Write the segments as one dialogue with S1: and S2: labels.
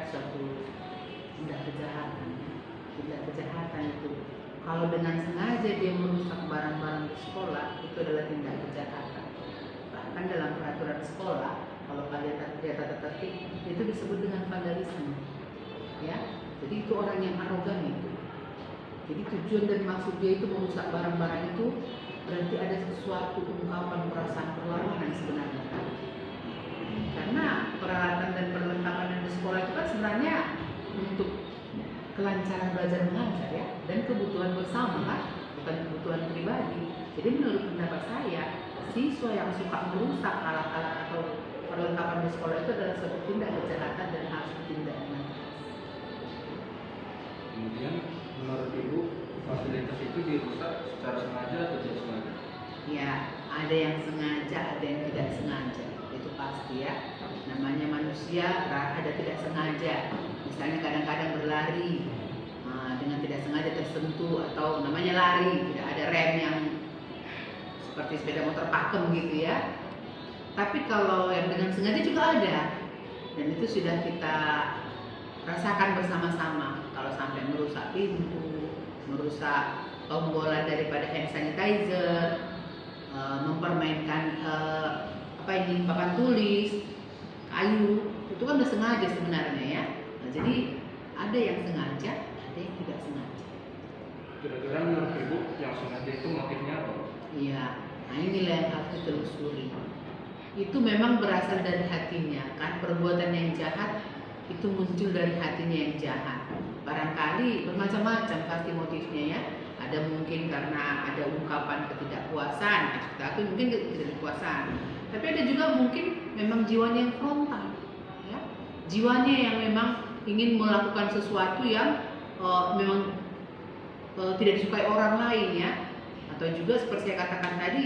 S1: ibarat suatu tindak kejahatan. Tindak kejahatan itu kalau dengan sengaja dia merusak barang-barang di sekolah itu adalah tindak kejahatan. Bahkan dalam peraturan sekolah kalau kalian lihat tata tertib itu disebut dengan vandalisme, ya. Jadi itu orang yang arogan itu. Jadi tujuan dan maksud dia itu merusak barang-barang itu berarti ada sesuatu ungkapan perasaan perlawanan sebenarnya. Karena peralatan dan perlengkapan di sekolah itu kan sebenarnya untuk kelancaran belajar mengajar, ya, dan kebutuhan bersama kan, bukan kebutuhan pribadi. Jadi menurut pendapat saya, siswa yang suka merusak alat-alat atau perlengkapan di sekolah itu adalah suatu tindak kejahatan dan harus ditindaknya.
S2: Kemudian menurut Ibu, fasilitas itu dirusak secara sengaja atau tidak sengaja?
S1: Ya, ada yang sengaja, ada yang tidak sengaja. Itu pasti, ya. Namanya manusia ada tidak sengaja. Misalnya kadang-kadang berlari dengan tidak sengaja tersentuh, atau namanya lari tidak ada rem yang seperti sepeda motor pakem gitu, ya. Tapi kalau yang dengan sengaja juga ada, dan itu sudah kita rasakan bersama-sama. Kalau sampai merusak pintu, merusak tombolan daripada hand sanitizer, mempermainkan papan tulis, kayu, itu kan udah sengaja sebenarnya, ya. Nah, jadi ada yang sengaja, ada yang tidak sengaja.
S2: Kira-kira menurut Ibu yang sengaja itu motifnya apa?
S1: Iya, nah inilah yang harus ditelusuri. Itu memang berasal dari hatinya, kan perbuatan yang jahat itu muncul dari hatinya yang jahat. Barangkali bermacam-macam pasti motifnya, ya. Ada mungkin karena ada ungkapan ketidakpuasan, aku mungkin ketidakpuasan. Tapi ada juga mungkin memang jiwanya yang frontal, ya. Jiwanya yang memang ingin melakukan sesuatu yang memang tidak disukai orang lain, ya. Atau juga seperti saya katakan tadi,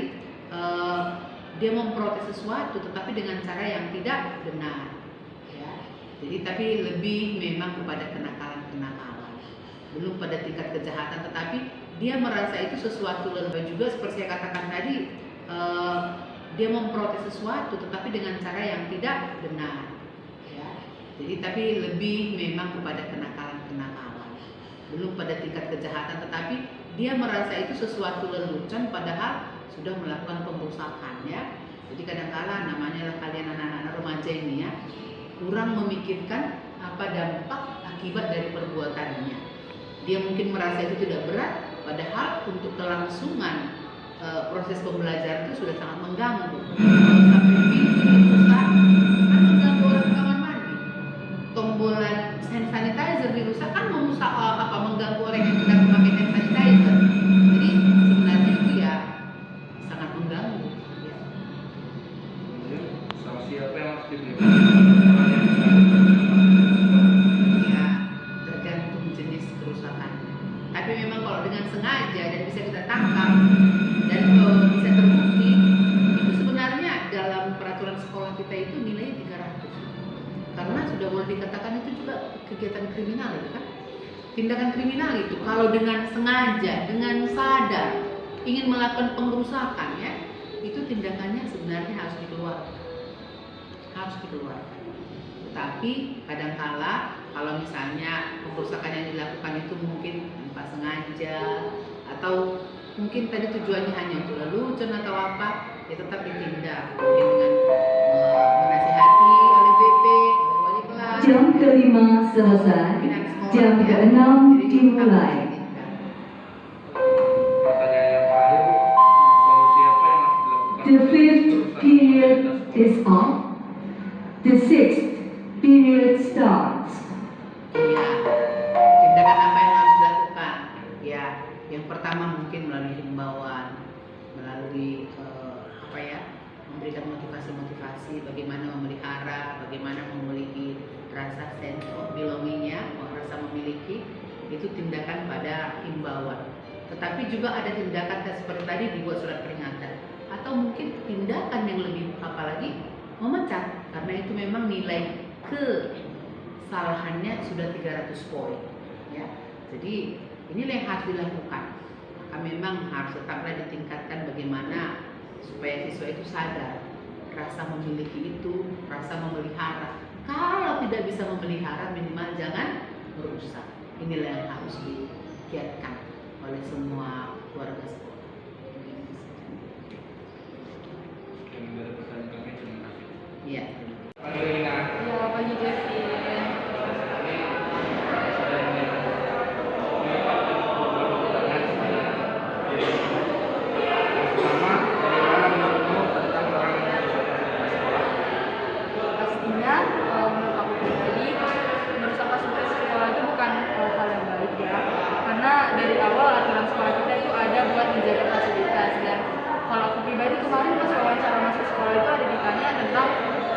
S1: dia memprotes sesuatu tetapi dengan cara yang tidak benar, ya. Jadi tapi lebih memang kepada kenakalan-kenakalan, belum pada tingkat kejahatan, tetapi dia merasa itu sesuatu lebih juga seperti saya katakan tadi, dia memprotes sesuatu tetapi dengan cara yang tidak benar, ya. Jadi tapi lebih memang kepada kenakalan-kenakalan, belum pada tingkat kejahatan, tetapi dia merasa itu sesuatu lelucon padahal sudah melakukan pemrusakan, ya. Jadi kadang-kala namanya lah kalian anak-anak remaja ini, ya, kurang memikirkan apa dampak akibat dari perbuatannya. Dia mungkin merasa itu tidak berat, padahal untuk kelangsungan proses pembelajaran itu sudah sangat mengganggu. Sampai pintu dirusak, kan mengganggu orang kamar mandi. Tombolan hand sanitizer dirusak kan merusak mengganggu orang yang tidak memakai hand sanitizer. Jadi sebenarnya itu ya sangat mengganggu, ya.
S2: Kemudian sanksi apa yang harus diberikan?
S1: Ya, tergantung jenis kerusakannya. Tapi memang kalau dengan sengaja dan bisa kita tangkap dan bisa terbukti, itu sebenarnya dalam peraturan sekolah kita itu nilainya 300. Karena sudah boleh dikatakan itu juga kegiatan kriminal, itu kan. Tindakan kriminal itu kalau dengan sengaja, dengan sadar ingin melakukan pengrusakan, ya, itu tindakannya sebenarnya harus dikeluarkan. Harus dikeluarkan. Tetapi kadangkala kalau misalnya pengrusakan yang dilakukan itu mungkin tanpa sengaja atau mungkin tadi tujuannya hanya untuk lelucon atau apa, ya tetap ditindak mungkin dengan menasihati oleh BP, oleh wali kelas.
S3: Jam kelima selesai, jam keenam dimulai.
S2: Pertanyaan yang terakhir, solusi apa yang harus dilakukan?
S3: The fifth period is on. The sixth period starts.
S1: Iya, tindakan apa yang harus dilakukan? Ya, yang pertama mungkin melalui himbauan, melalui memberikan motivasi-motivasi bagaimana memelihara, bagaimana memiliki rasa sense of belonging-nya, rasa memiliki, itu tindakan pada himbauan. Tetapi juga ada tindakan seperti tadi dibuat surat peringatan, atau mungkin tindakan yang lebih apalagi memecat, karena itu memang nilai kesalahannya sudah 300 poin, ya. Jadi inilah yang harus dilakukan. Maka memang harus tetaplah ditingkatkan bagaimana supaya siswa itu sadar rasa memiliki itu, rasa memelihara Kalau tidak bisa memelihara, minimal jangan merusak. Inilah yang harus digiatkan oleh semua keluarga sekolah.
S2: Yang dari pertanyaan kami, terima kasih.
S1: Iya.
S2: Pagi Rina.
S4: Ya, pagi Jeffy.
S2: Saya ingin menyampaikan beberapa pertanyaan kepada diri. Yang pertama, bagaimana menurutmu tentang orang yang merusak fasilitas sekolah?
S4: Pastinya menurut aku pribadi merusak fasilitas sekolah itu bukan hal yang baik ya, karena dari awal aturan sekolah kita itu ada buat menjaga fasilitas. Dan kalau aku pribadi kemarin pas wawancara masuk sekolah itu ada ditanya tentang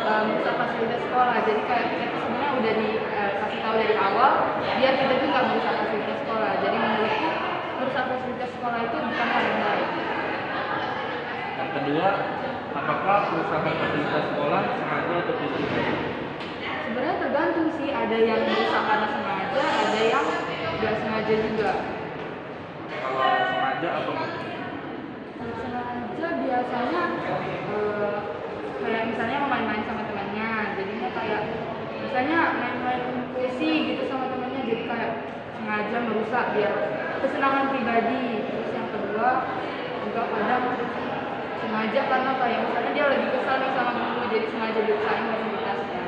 S4: merusak fasilitas sekolah. Jadi kayak kita itu sebenarnya udah dikasih tahu dari awal biar kita tuh nggak merusak fasilitas sekolah. Jadi menurutku merusak fasilitas sekolah itu bukan hal yang baik.
S2: Yang kedua, apakah kerusakan fasilitas sekolah sengaja atau tidak sengaja?
S4: Sebenarnya tergantung sih, ada yang merusak karena sengaja, ada yang nggak sengaja juga.
S2: Kalau sengaja apa motifnya?
S4: Kalau sengaja biasanya kayak misalnya mau main-main sama temannya, jadinya kayak misalnya main-main puisi gitu sama temannya, jadi kayak sengaja merusak biar kesenangan pribadi. Terus yang kedua juga kadang sengaja karena kayak misalnya dia lagi kesal nih sama guru, jadi sengaja dirusakin fasilitasnya.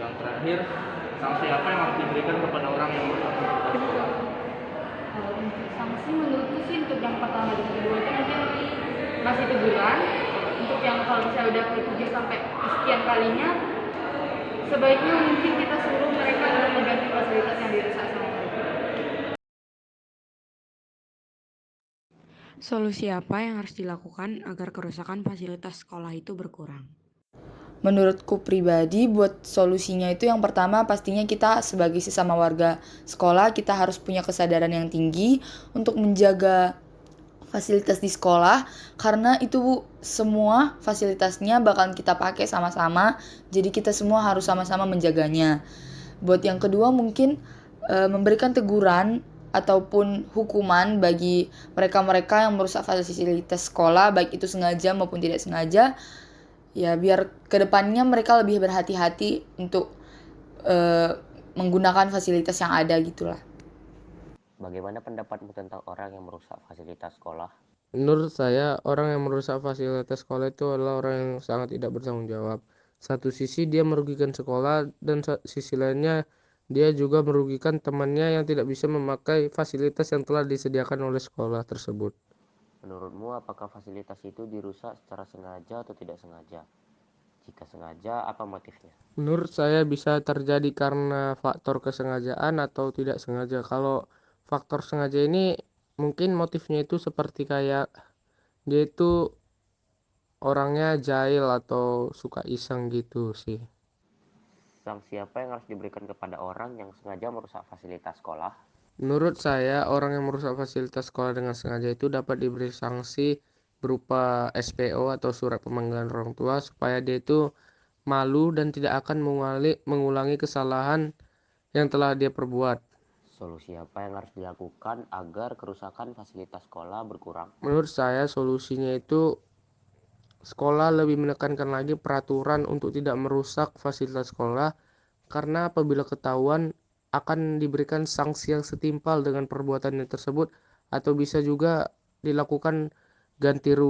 S2: Yang terakhir, sanksi apa yang harus diberikan kepada orang yang merusak fasilitas sekolah?
S4: Kalau untuk sanksi menurutku sih untuk yang pertama dan kedua itu mungkin masih teguran. Untuk yang kalau misalnya udah ketujuh sampai sekian kalinya, sebaiknya mungkin kita suruh mereka untuk mengganti fasilitas yang dirusak sama mereka.
S5: Solusi apa yang harus dilakukan agar kerusakan fasilitas sekolah itu berkurang?
S6: Menurutku pribadi, buat solusinya itu yang pertama pastinya kita sebagai sesama warga sekolah, kita harus punya kesadaran yang tinggi untuk menjaga fasilitas di sekolah, karena itu semua fasilitasnya bakal kita pakai sama-sama, jadi kita semua harus sama-sama menjaganya. Buat yang kedua mungkin memberikan teguran ataupun hukuman bagi mereka-mereka yang merusak fasilitas sekolah, baik itu sengaja maupun tidak sengaja. Ya, biar kedepannya mereka lebih berhati-hati untuk menggunakan fasilitas yang ada gitulah.
S7: Bagaimana pendapatmu tentang orang yang merusak fasilitas sekolah?
S8: Menurut saya, orang yang merusak fasilitas sekolah itu adalah orang yang sangat tidak bertanggung jawab. Satu sisi dia merugikan sekolah, dan sisi lainnya dia juga merugikan temannya yang tidak bisa memakai fasilitas yang telah disediakan oleh sekolah tersebut.
S7: Menurutmu, apakah fasilitas itu dirusak secara sengaja atau tidak sengaja? Jika sengaja, apa motifnya?
S8: Menurut saya bisa terjadi karena faktor kesengajaan atau tidak sengaja. Kalau faktor sengaja ini mungkin motifnya itu seperti kayak dia itu orangnya jahil atau suka iseng gitu sih.
S7: Sanksi apa yang harus diberikan kepada orang yang sengaja merusak fasilitas sekolah?
S8: Menurut saya, orang yang merusak fasilitas sekolah dengan sengaja itu dapat diberi sanksi berupa SPO atau surat pemanggilan orang tua, supaya dia itu malu dan tidak akan mengulangi kesalahan yang telah dia perbuat.
S7: Solusi apa yang harus dilakukan agar kerusakan fasilitas sekolah berkurang?
S8: Menurut saya, solusinya itu sekolah lebih menekankan lagi peraturan untuk tidak merusak fasilitas sekolah, karena apabila ketahuan akan diberikan sanksi yang setimpal dengan perbuatannya tersebut, atau bisa juga dilakukan ganti rugi